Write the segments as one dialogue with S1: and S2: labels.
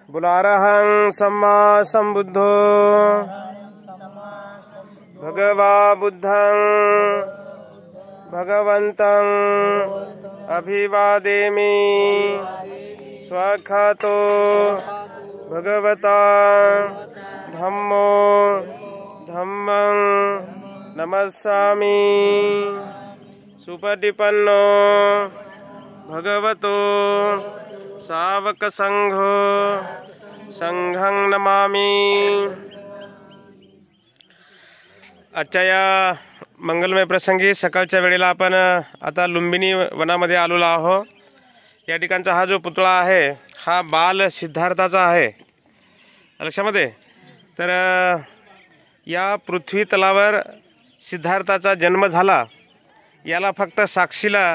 S1: बुलारहं सम्मा सम्बुद्धो भगवा बुद्धं भगवन्तं अभिवादेमि स्वखातो भगवता धम्मो धम्मं नमस्सामि सुपटिपन्नो भगवतो सावक संघो संघं नमामि। आजच्या या मंगलमय प्रसंगी सकाळच्या वेळेला आपण आता लुंबिनी वनामध्ये आलेलो आहोत। या ठिकाणचा हा जो पुतळा आहे हा बाल सिद्धार्थाचा आहे लक्षामध्ये। तर या पृथ्वी तलावर सिद्धार्थाचा जन्म झाला याला फक्त साक्षीला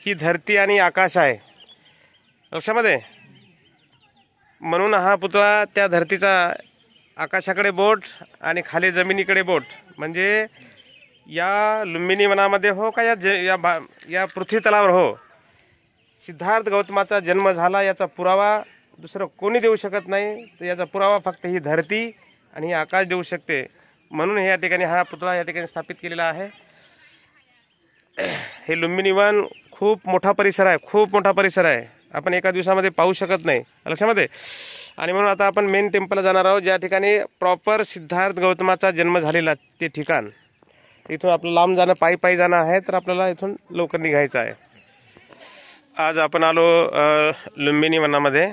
S1: ही धरती आणि आकाश आहे लक्षामध्ये। म्हणून हा पुतळा त्या धरतीचा आकाशाकडे बोट आणि खाली जमिनीकडे बोट, म्हणजे या लुंबिनी वनामध्ये हो का या पृथ्वी तलावर हो सिद्धार्थ गौतमाचा जन्म झाला याचा पुरावा दुसरं कोणी देऊ शकत नाही। तर याचा पुरावा फक्त ही धरती आणि ही आकाश देऊ शकते। म्हणून या ठिकाणी हा पुतळा या ठिकाणी स्थापित केलेला आहे। हे लुंबिनी वन खूप मोठा परिसर आहे, खूप मोठा परिसर आहे, आपण एका दिवसामध्ये पाहू शकत नाही लक्षामध्ये। आणि म्हणून आता आपण मेन टेम्पलला जाणार आहोत ज्या ठिकाणी प्रॉपर सिद्धार्थ गौतमाचा जन्म झालेला ते ठिकाण। इथून आपलं लांब जाणं पायी जाणं आहे, तर आपल्याला इथून लवकर निघायचं आहे। आज आपण आलो लुंबिनी वनामध्ये।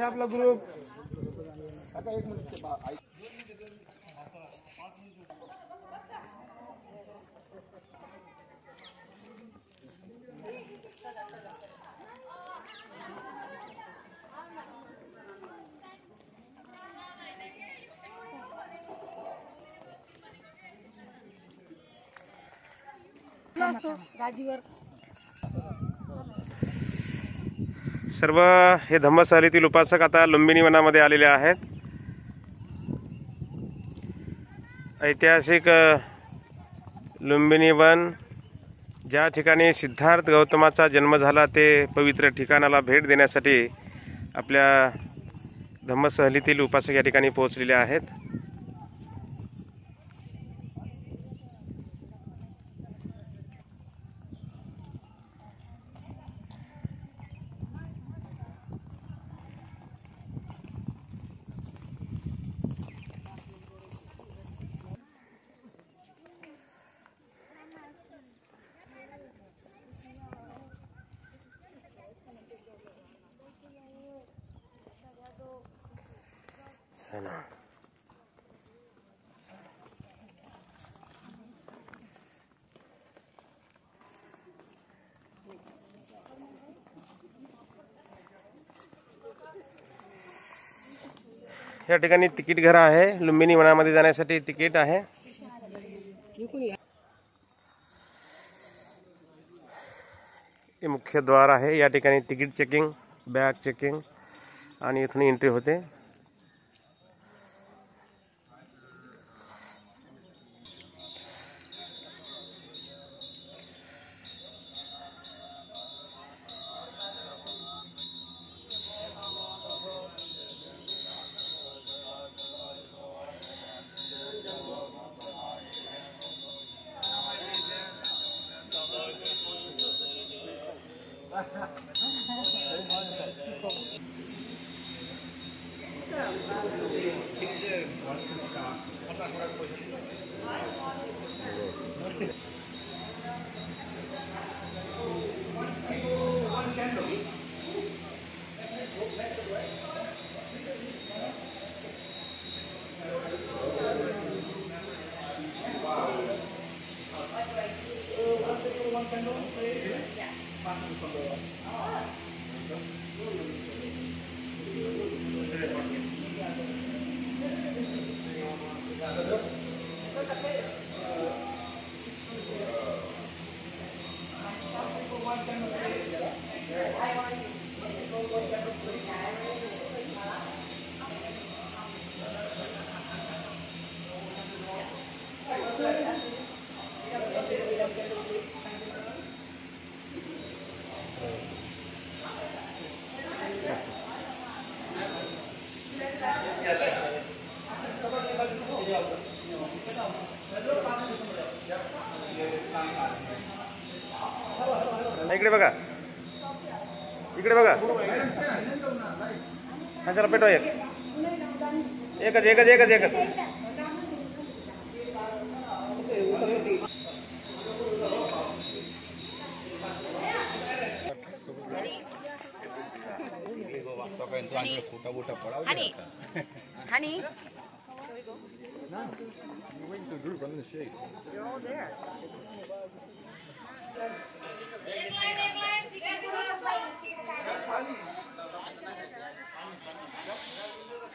S1: आपला ग्रुप सर्व हे धम्मसहलीतील उपासक आता लुंबिनी वनामध्ये आलेले आहेत। ऐतिहासिक लुंबिनी वन ज्या ठिकाणी सिद्धार्थ गौतमाचा जन्म झाला ते पवित्र ठिकाणाला भेट देण्यासाठी आपल्या धम्मसहलीतील उपासक या ठिकाणी पोहोचलेले आहेत। या ठिकाणी तिकीट घर आहे। लुंबिनी वनामध्ये जाण्यासाठी तिकीट आहे। हे मुख्य द्वार आहे। या ठिकाणी तिकीट चेकिंग, बॅग चेकिंग आणि इथून एंट्री होते। इकडे बघा, इकडे बघा. हा चला पेटवा एक. एकच एकच एकच एकच.
S2: Honey.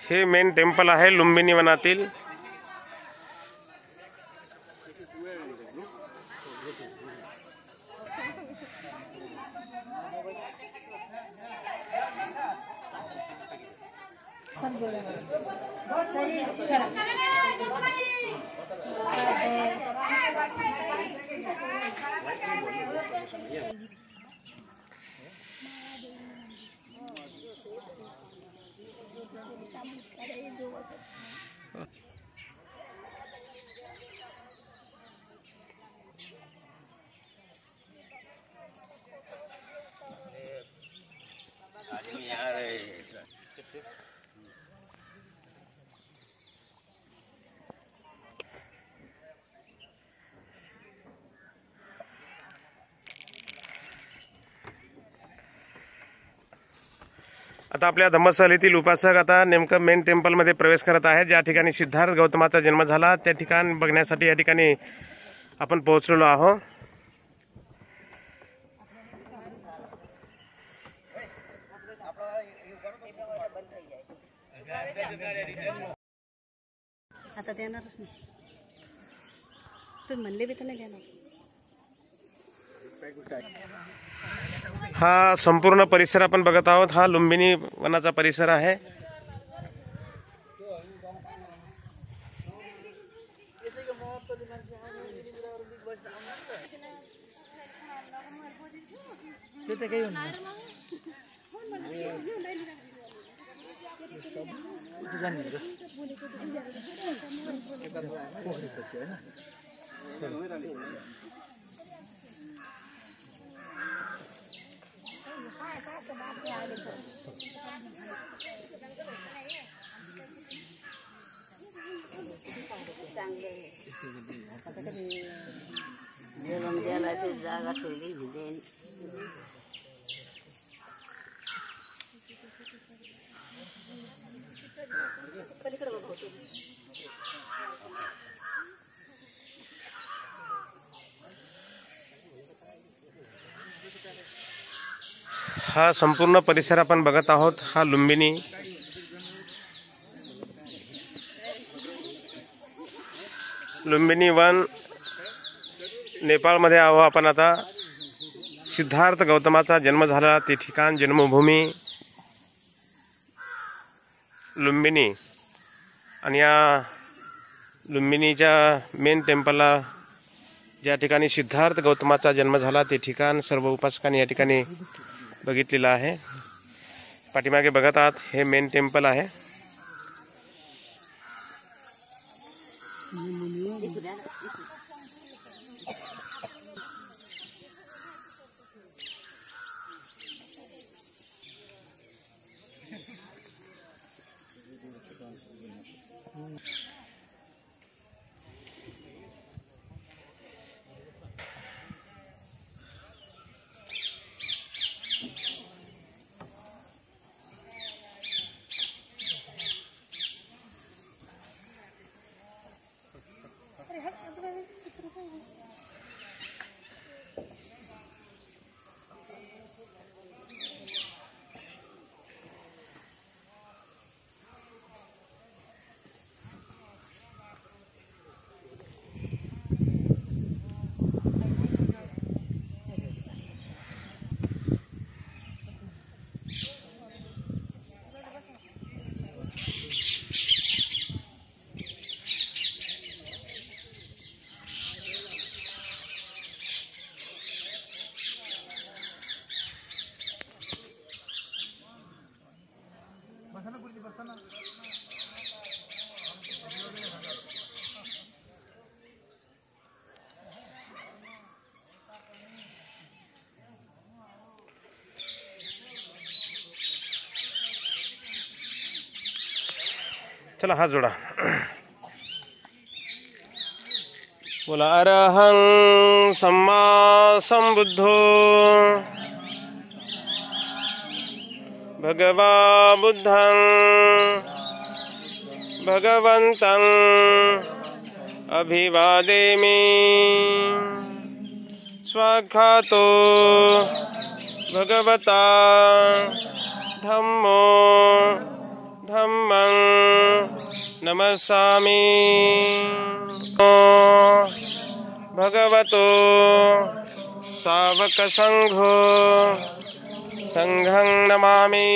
S1: हे मेन टेम्पल आहे लुंबिनी वनातील. आता आपल्या धम्मस्थलीतील उपासक आता नेमकं मेन टेम्पल मध्ये प्रवेश करत आहेत. ज्या ठिकाणी सिद्धार्थ गौतमाचा जन्म झाला त्या ठिकाण बघण्यासाठी या ठिकाणी आपण पोहोचलेलो आहोत.
S2: आता देणारच नाही. तुम्ही म्हणले बी तर नाही देणार.
S1: हा संपूर्ण परिसर आपण बघत आहोत. हा लुंबिनी वनाचा परिसर आहे.
S2: जागा ठेवली भिजेन.
S1: हा संपूर्ण परिसर आपण बघत आहोत. हा लुंबिनी वन नेपाळमध्ये आहो आपण आता. सिद्धार्थ गौतमाचा जन्म झाला ते ठिकाण, जन्मभूमी लुंबिनी. आणि या लुंबिनीच्या मेन टेम्पलला ज्या ठिकाणी सिद्धार्थ गौतमाचा जन्म झाला ते ठिकाण सर्व उपासकांनी या ठिकाणी बघितलेलं आहे. पाठीमागे बघत आहात हे मेन टेम्पल आहे. चला हाथ जोड़ा, बोला अरहं सम्मा संबुद्धो भगवा बुद्धं भगवन्तं अभिवादेमि। स्वाख्यातो भगवता धम्मो धम्मं नमस्सामि। भगवतो सावक संघो संघं नमामि।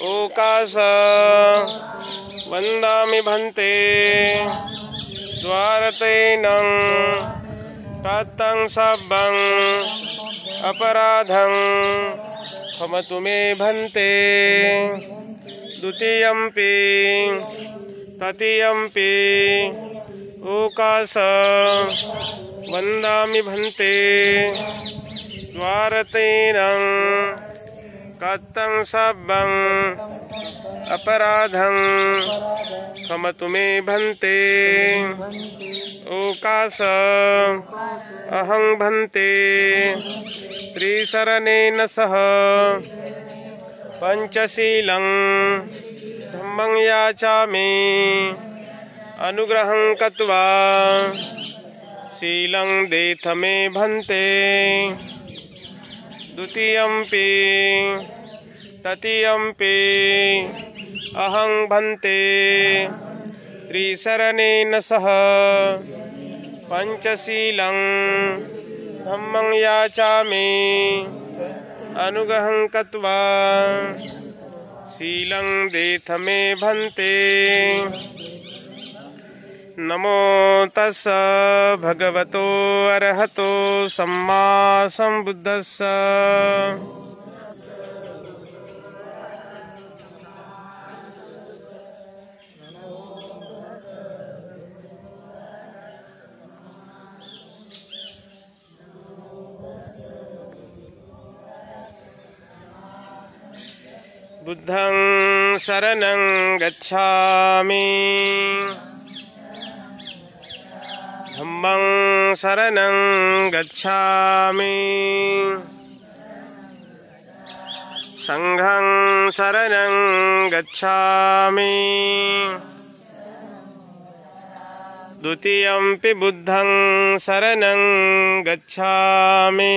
S1: ओकाश वन्दामि भन्ते द्वारतेनं कात्तं सब्बं अपराधं क्षमतु मे भन्ते। द्वितीयंपि तृतीयंपि ओकाश वन्दामि भन्ते द्वारतेनं कात्तं सब्बं अपराधं क्षमतु मे भन्ते। ओकाश अहं भन्ते त्रिशरणेन सह पंचशीलं धम्मं याचामि। अनुग्रहं कृत्वा शीलं देथ मे भन्ते। द्वितीयंपि तृतीयंपि अहं भन्ते त्रिशरणेन सह पंचशीलं धम्मं याचामि। अनुग्रहं कृत्वा शीलं देथ मे भन्ते। नमो तस्स भगवतो अरहतो सम्मा संबुद्धस्स। बुद्धं शरणं गच्छामि। धम्मं शरणं गच्छामि। संघं शरणं गच्छामि। द्वितीयंपि बुद्धं शरणं गच्छामि।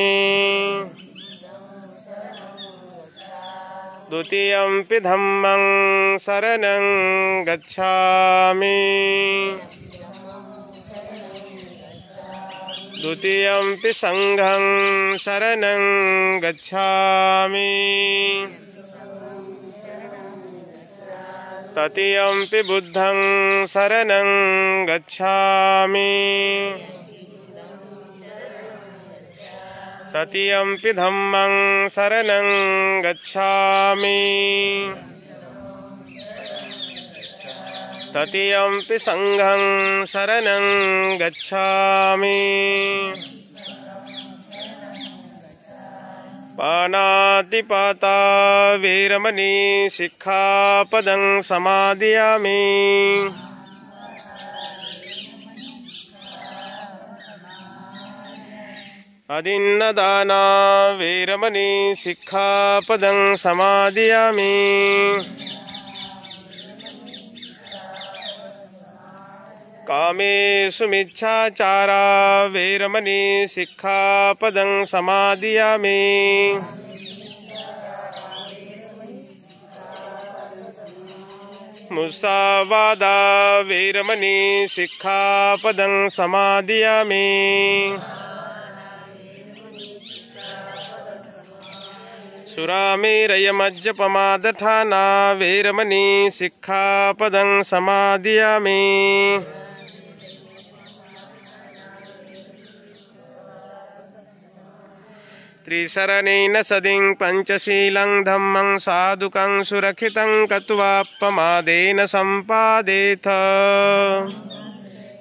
S1: द्वितीयंपि धम्मं शरणं गच्छामि। द्वितीयंपि संघं शरणं गच्छामि। तृतीयंपि बुद्धं शरणं गच्छामि। तृतीयंपि धम्मं शरणं गच्छामि। तृतीयंपि संघं शरणं गच्छामि। पानातिपाता वेरमणि सिक्खापदं समादयामि। अदिन्नदाना वेरमणि सिक्खापदं समादयामि। कामेषु मिच्छाचारा वेरमणि सिक्खापदं समादयामि। मुसावादा वेरमणि सिक्खापदं समादयामि। सुरामेरयमज्जपमादठाना वेरमणि सिक्खापदं समादयामि। त्रिशरणेन सदिं पंचशीलं धम्मं साधुकं सुरक्षितं कृत्वापमादेन सम्पादेथ।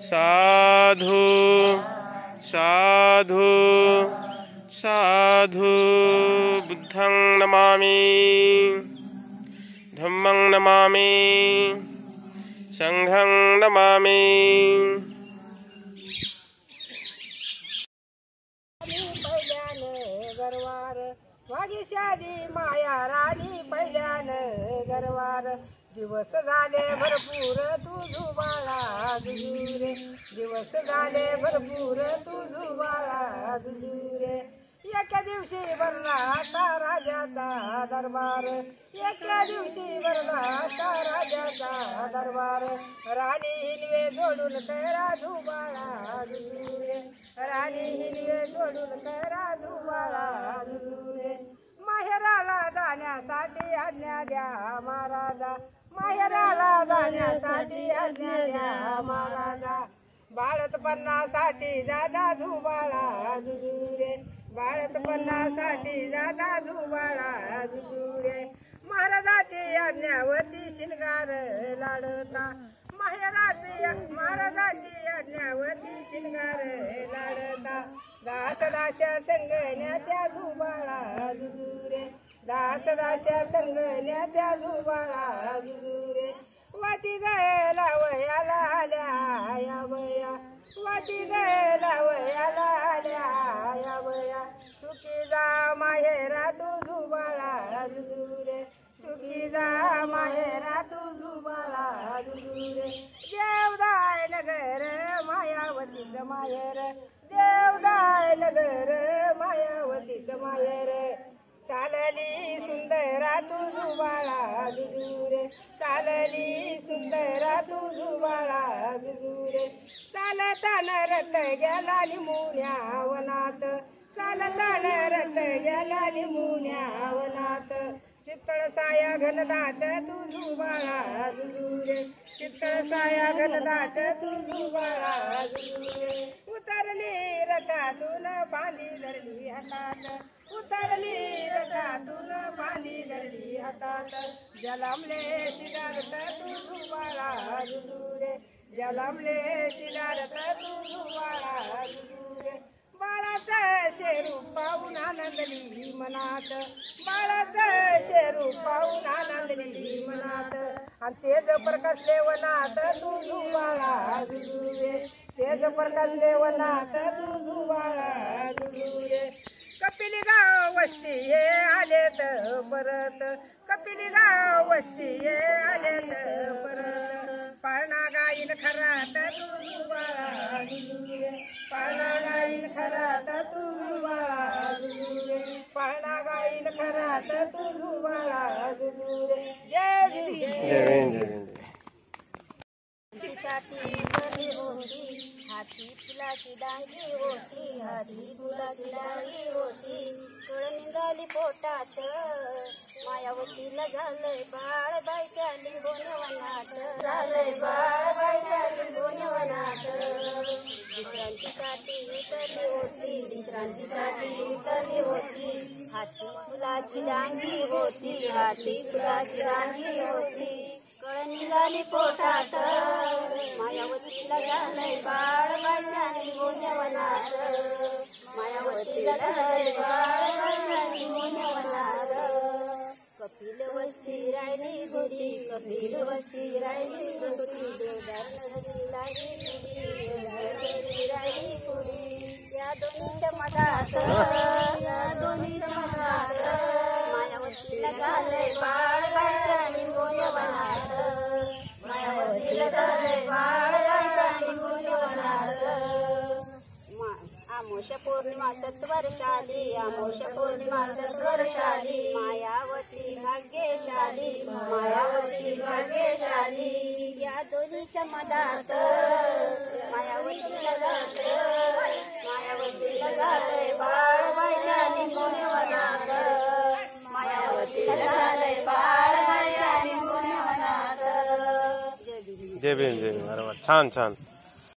S1: साधु साधु साधु। बुद्धं नमामि। धम्मं नमामि संघं नमामि।
S3: पहिल्यानं गरवार वागीशाली माया राणी पहिल्यानं गरवार दिवस झाले भरपूर तुझू बाळा दुजूरे दिवस झाले भरपूर तुझू बाळा दुजूरे एका दिवशी भरला आता राजाचा दरबार एका दिवशी भरला आता राजाचा दरबार राणी हिनवे जोडून करा धुबाळा दुजूरे राणी हिनवे जोडून करा धुबाळा दुजूरे माहेराला जाण्यासाठी आज्ञा द्या महाराजा माहेराला जाण्यासाठी आज्ञा द्या महाराजा बाळतपणासाठी दादा धुबाळा दुजूरे बाळतपणासाठी दादा धुबाळा दुजूरे महाराजाची आज्ञावती शिनगार लाडता महाराजाची आज्ञावती शिनगार लाडता दासदाशा संगण्याच्या धुबाळा दुजूरे दासदाशा संगण्याच्या धुबाळा दुजूरे वाटी गळला वयाला आल्या या वया वाटी गळला वयाला आल्या या वया सुखी जा माहेरा तू धुबाळा दुजूरे सुखी जा माहेरा तू धुबाळा दुजूरे देवदाय नगर मायावतीच माहेर देवदाय नगर मायावतीच माहेर चालली सुंदरा तू धुबाळा दुजूरे चालली सुंदरा तू धुबाळा दुजूरे चालताना रथ गेला निमुण्या वनात चालताना रथ गेला निमुण्या वनात शीतळ साया घनदाट तू धुबाळा दुजूरे शीतळ साया घनदाट तू धुबाळा दुजूरे उतरली रथातून बांधी धरली हातात उतरली रथातून बांधी धरली हातात जलमले शिदारत तू धुबाळा दुजूरे जलमले शिदारत तू धुबाळा दुजूरे बाळाचं शेरू पाहून आनंदली मनात बाळाचं शेरू पाहून आनंदली मनात आणि तेज प्रकाशले वनात तू धुबाळा दुजूरे तेज प्रकाशले वनात तू धुबाळा दुजूरे कपिली गाव वस्ती हे आलेत परत कपिली गाव वस्ती हे आलेत परत पाळणा गाईन खरात तू धुबाळा दुजूरे पाळणा गाईन खरात तू धुबाळा दुजूरे पाळणा गाईन खरात तू धुबाळा दुजूरे जय भीम
S1: जय भीम
S2: हाती फुलाची डांगी होती हाती फुलाची डांगी होती कळ निघाली पोटात मायावतीला झालंय बाळ बायच्या लिंगोनवनात झालंय बाळ बायच्या लिंगोनवनात विश्रांतीसाठी उतरली होती विश्रांतीसाठी उतरली होती हाती फुलाची डांगी होती हाती फुलाची डांगी होती कळ निघाली पोटात मायावतीला झालंय बाळ बायच्या लिंगोनवनात मायावतीला झालंय बाळ बायच्या लिंगोनवनात कपिल वस्ती राहिली होती कपिल वस्ती राहिली होती देवदार नगरी राहिली पुरी या दोन्हीच्या मधात या दोन्हीच्या मधात मायावतीला झालंय बाळ बायच्या लिंगोनवनात मायावतीला झालंय बाळ बायच्या लिंगोनवनात आमोशा पौर्णिमा सत्वर्षाली आमोशा पौर्णिमा सत्वर्षाली मायावती भाग्यशाली मायावती भाग्यशाली या दोन्हीच्या मधात मायावतीला झालंय बाळ बायच्या लिंगोनवनात मायावतीला झालंय बाळ बायच्या लिंगोनवनात
S1: जय भीम बरोबर छान छान